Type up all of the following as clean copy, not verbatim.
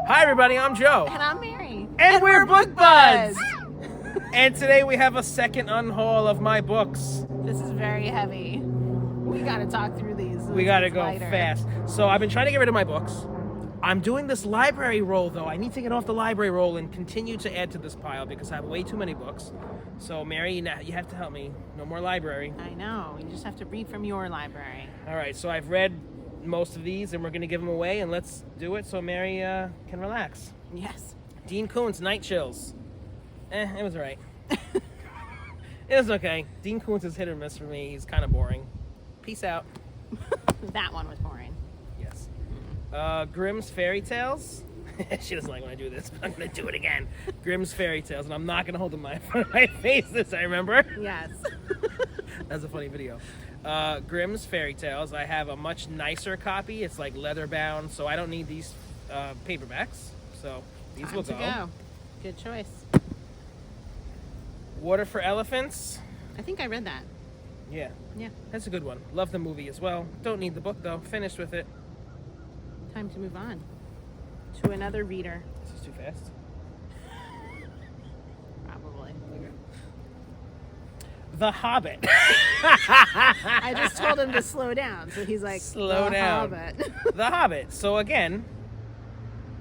Hi everybody, I'm Joe. And I'm Mary. And we're Book Buds! And today we have a second unhaul of my books. This is very heavy. We gotta talk through these. We gotta go fast. So I've been trying to get rid of my books. I'm doing this library roll though. I need to get off the library roll and continue to add to this pile because I have way too many books. So Mary, you have to help me. No more library. I know. You just have to read from your library. All right, so I've read most of these and we're gonna give them away and let's do it so Mary can relax. Yes. Dean Koontz, Night Chills. It was all right. It was okay. Dean Koontz is hit or miss for me. He's kind of boring. Peace out. That one was boring. Yes. Grimm's Fairy Tales. She doesn't like when I do this, but I'm going to do it again. Grimm's Fairy Tales, and I'm not going to hold them in front of my face this I remember. Yes. That's a funny video. Grimm's Fairy Tales. I have a much nicer copy. It's like leather bound, so I don't need these paperbacks. So these will go. Good choice. Water for Elephants. I think I read that. Yeah. Yeah. That's a good one. Love the movie as well. Don't need the book though. Finished with it. Time to move on to another reader. This is too fast. Probably. Okay. The Hobbit. I just told him to slow down, so he's like, slow down. Hobbit. The Hobbit. So again,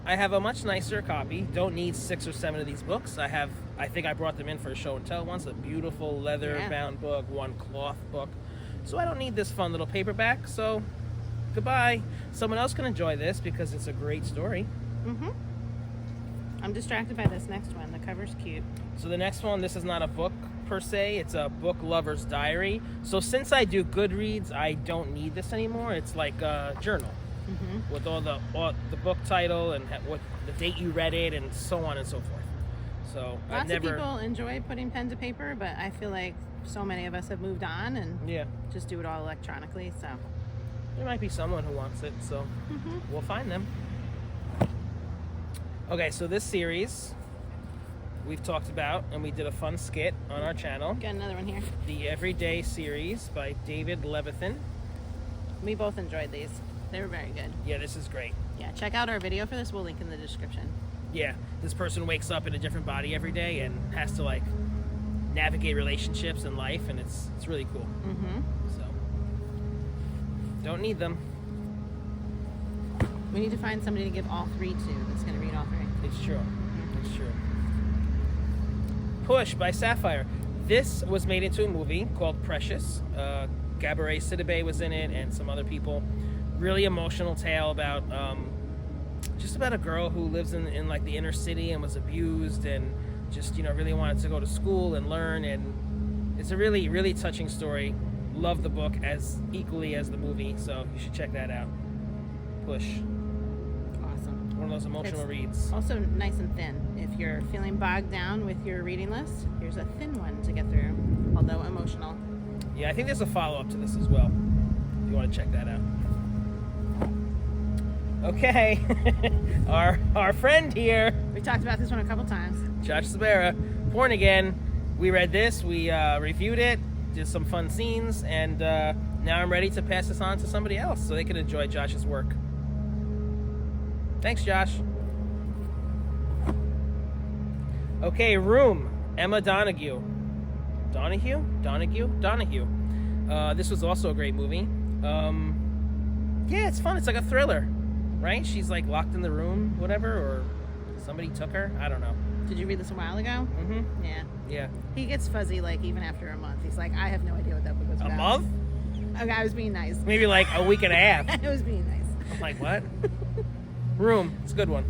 I have a much nicer copy. Don't need 6 or 7 of these books. I think I brought them in for a show and tell once. A beautiful leather-bound book, one cloth book. So I don't need this fun little paperback. So goodbye. Someone else can enjoy this because it's a great story. Mm-hmm. I'm distracted by this next one. The cover's cute. So the next one, this is not a book per se. It's a book lover's diary. So since I do Goodreads, I don't need this anymore. It's like a journal. Mm-hmm. With all the book title and what the date you read it and so on and so forth. So Lots of people enjoy putting pen to paper, but I feel like so many of us have moved on and just do it all electronically. So there might be someone who wants it, so we'll find them. Okay, so this series we've talked about and we did a fun skit on our channel. Got another one here. The Everyday series by David Levithan. We both enjoyed these. They were very good. Yeah, this is great. Yeah, check out our video for this. We'll link in the description. Yeah, this person wakes up in a different body every day and has to like navigate relationships and life, and it's really cool. Mm-hmm. So don't need them. We need to find somebody to give all 3 to that's going to read all 3. It's true. It's true. Push by Sapphire. This was made into a movie called Precious. Gabourey Sidibe was in it and some other people. Really emotional tale about just about a girl who lives in like the inner city and was abused and just really wanted to go to school and learn, and it's a really, really touching story. Love the book as equally as the movie, so you should check that out. Push. Awesome. One of those emotional reads. Also nice and thin. If you're feeling bogged down with your reading list, here's a thin one to get through, although emotional. Yeah, I think there's a follow-up to this as well, if you want to check that out. Okay, our friend here. We talked about this one a couple times. Josh Sabera, Born Again. We read this, we reviewed it, did some fun scenes, and now I'm ready to pass this on to somebody else so they can enjoy Josh's work. Thanks, Josh. Okay, Room, Emma Donoghue. Donoghue. This was also a great movie. Yeah, it's fun. It's like a thriller. Right? She's like locked in the room, whatever, or somebody took her. I don't know. Did you read this a while ago? Mm-hmm. Yeah. Yeah. He gets fuzzy like even after a month. He's like, I have no idea what that book was about. A month? Okay, I was being nice. Maybe like a week and a half. I was being nice. I'm like, what? Room. It's a good one.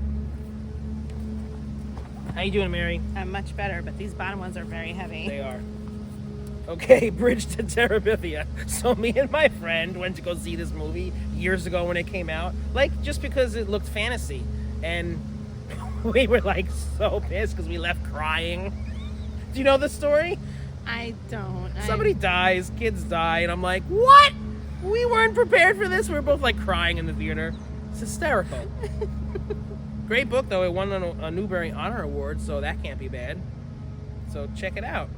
How you doing, Mary? I'm much better, but these bottom ones are very heavy. They are. Okay, Bridge to Terabithia. So me and my friend went to go see this movie years ago when it came out. Like, just because it looked fantasy. And we were like so pissed because we left crying. Do you know the story? I don't. Somebody dies, kids die, and I'm like, what? We weren't prepared for this. We were both like crying in the theater. It's hysterical. Great book, though. It won a Newbery Honor Award, so that can't be bad. So check it out.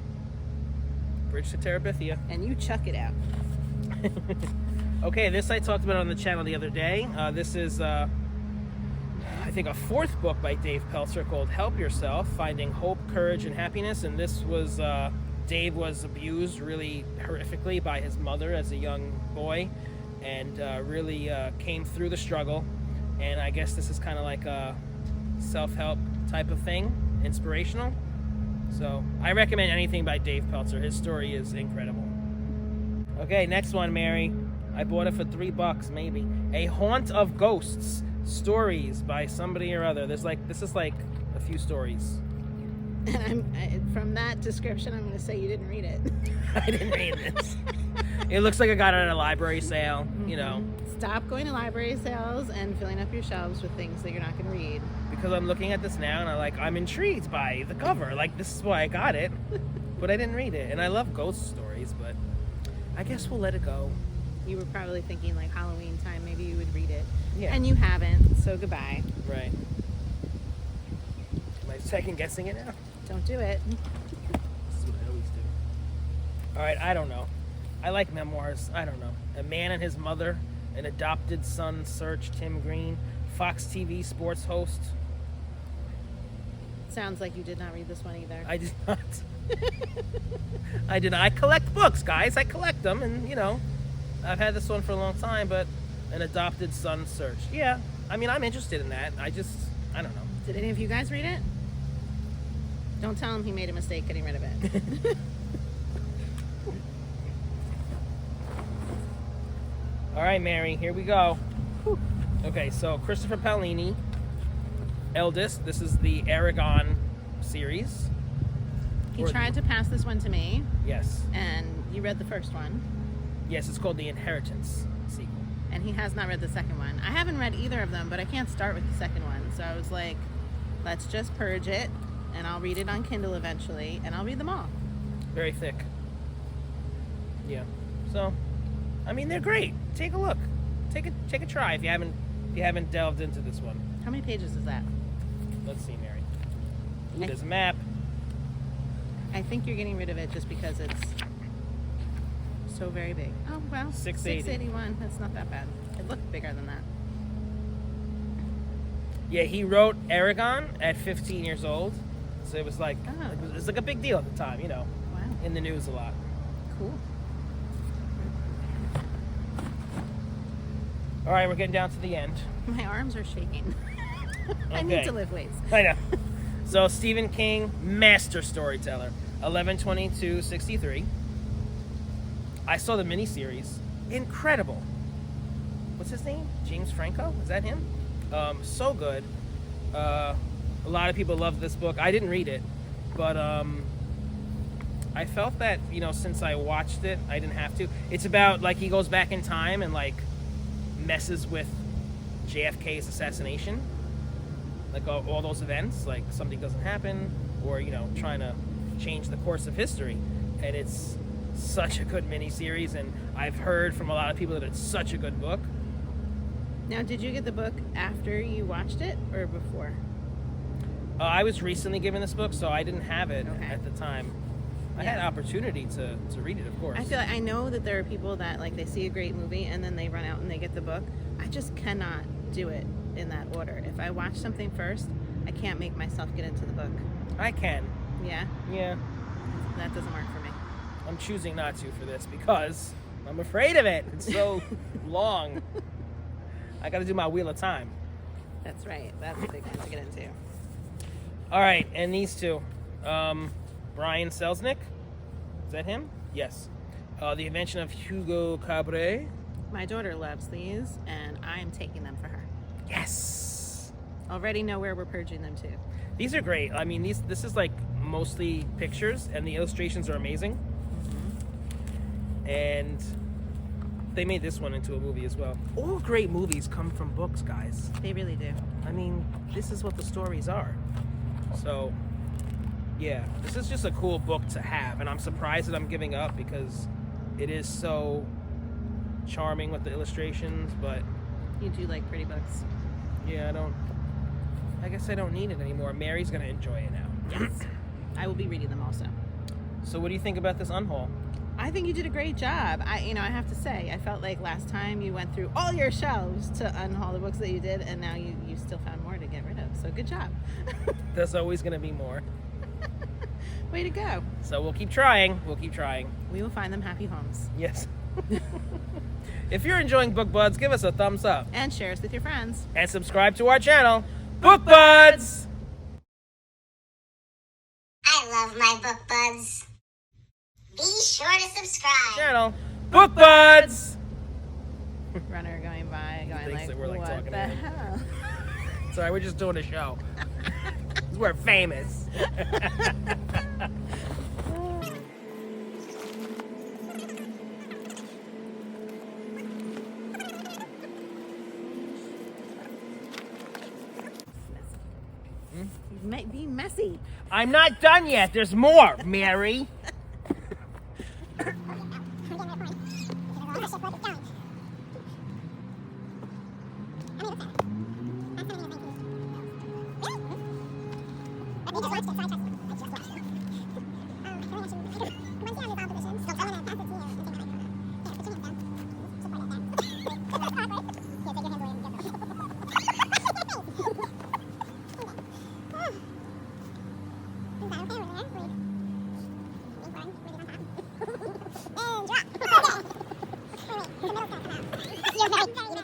Bridge to Terabithia. And you chuck it out. Okay, this I talked about on the channel the other day. This is, I think, a fourth book by Dave Pelzer called Help Yourself, Finding Hope, Courage, and Happiness. And this was, Dave was abused really horrifically by his mother as a young boy, and really came through the struggle. And I guess this is kind of like a self-help type of thing, inspirational. So I recommend anything by Dave Pelzer. His story is incredible. Okay, next one, Mary. I bought it for $3, maybe. A Haunt of Ghosts, Stories by somebody or other. This is like a few stories. And from that description, I'm going to say you didn't read it. I didn't read this. It looks like I got it at a library sale, you know. Stop going to library sales and filling up your shelves with things that you're not going to read. Because I'm looking at this now and I'm intrigued by the cover. Like, this is why I got it. But I didn't read it. And I love ghost stories, but I guess we'll let it go. You were probably thinking like Halloween time, maybe you would read it. Yeah. And you haven't, so goodbye. Right. Am I second guessing it now? Don't do it. This is what I always do. All right, I don't know. I like memoirs. I don't know. A Man and His Mother, An Adopted Son Search, Tim Green, Fox TV sports host. Sounds like you did not read this one either. I did not. I did not. I collect books, guys. I collect them, and, you know, I've had this one for a long time, but An Adopted Son Search. Yeah, I mean, I'm interested in that. I don't know. Did any of you guys read it? Don't tell him he made a mistake getting rid of it. All right, Mary, here we go. Okay, so Christopher Paolini, eldest. This is the Aragon series. He tried to pass this one to me. Yes. And you read the first one. Yes, it's called The Inheritance sequel. And he has not read the second one. I haven't read either of them, but I can't start with the second one. So I was like, let's just purge it, and I'll read it on Kindle eventually, and I'll read them all. Very thick. Yeah. So, I mean, they're great. Take a look. Take a try if you haven't delved into this one. How many pages is that? Let's see, Mary. Ooh, there's a map. I think you're getting rid of it just because it's so very big. Oh, well, 681. That's not that bad. It looked bigger than that. Yeah, he wrote Aragon at 15 years old. So it was like, it was like a big deal at the time, you know. Wow. In the news a lot. Cool. All right, we're getting down to the end. My arms are shaking. I need to lift weights. I know. So Stephen King, master storyteller, 11/22/63. I saw the miniseries. Incredible. What's his name? James Franco? Is that him? So good. A lot of people love this book. I didn't read it, but I felt that, you know, since I watched it, I didn't have to. It's about, like, he goes back in time and, like, messes with JFK's assassination. Like, all those events, like, something doesn't happen, or, you know, trying to change the course of history. And it's such a good miniseries, and I've heard from a lot of people that it's such a good book. Now, did you get the book after you watched it or before? I was recently given this book, so I didn't have it at the time. I had opportunity to read it, of course. I know that there are people that, like, they see a great movie and then they run out and they get the book. I just cannot do it in that order. If I watch something first, I can't make myself get into the book. I can. Yeah? Yeah. That doesn't work for me. I'm choosing not to for this because I'm afraid of it. It's so long. I got to do my Wheel of Time. That's right. That's a big one to get into. All right, and these two. Brian Selznick. Is that him? Yes. The Invention of Hugo Cabret. My daughter loves these, and I'm taking them for her. Yes. Already know where we're purging them to. These are great. I mean, this is like mostly pictures, and the illustrations are amazing. Mm-hmm. And they made this one into a movie as well. All great movies come from books, guys. They really do. I mean, this is what the stories are. So, yeah, this is just a cool book to have, and I'm surprised that I'm giving up because it is so charming with the illustrations, but... You do like pretty books. Yeah, I guess I don't need it anymore. Mary's going to enjoy it now. Yes. I will be reading them also. So what do you think about this Unhaul? I think you did a great job. I have to say, I felt like last time you went through all your shelves to unhaul the books that you did, and now you still found more to get rid of. So good job. There's always going to be more. Way to go. So we'll keep trying. We'll keep trying. We will find them happy homes. Yes. If you're enjoying Book Buds, give us a thumbs up. And share us with your friends. And subscribe to our channel, Book Buds! I love my book buds. Be sure to subscribe. Channel, Book Buds! Runner going by, going Thinks like, that we're, like, what talking the to him. hell? Sorry, we're just doing a show. We're famous. Be messy. I'm not done yet. There's more, Mary. And drop. Okay. The middle's gonna come out.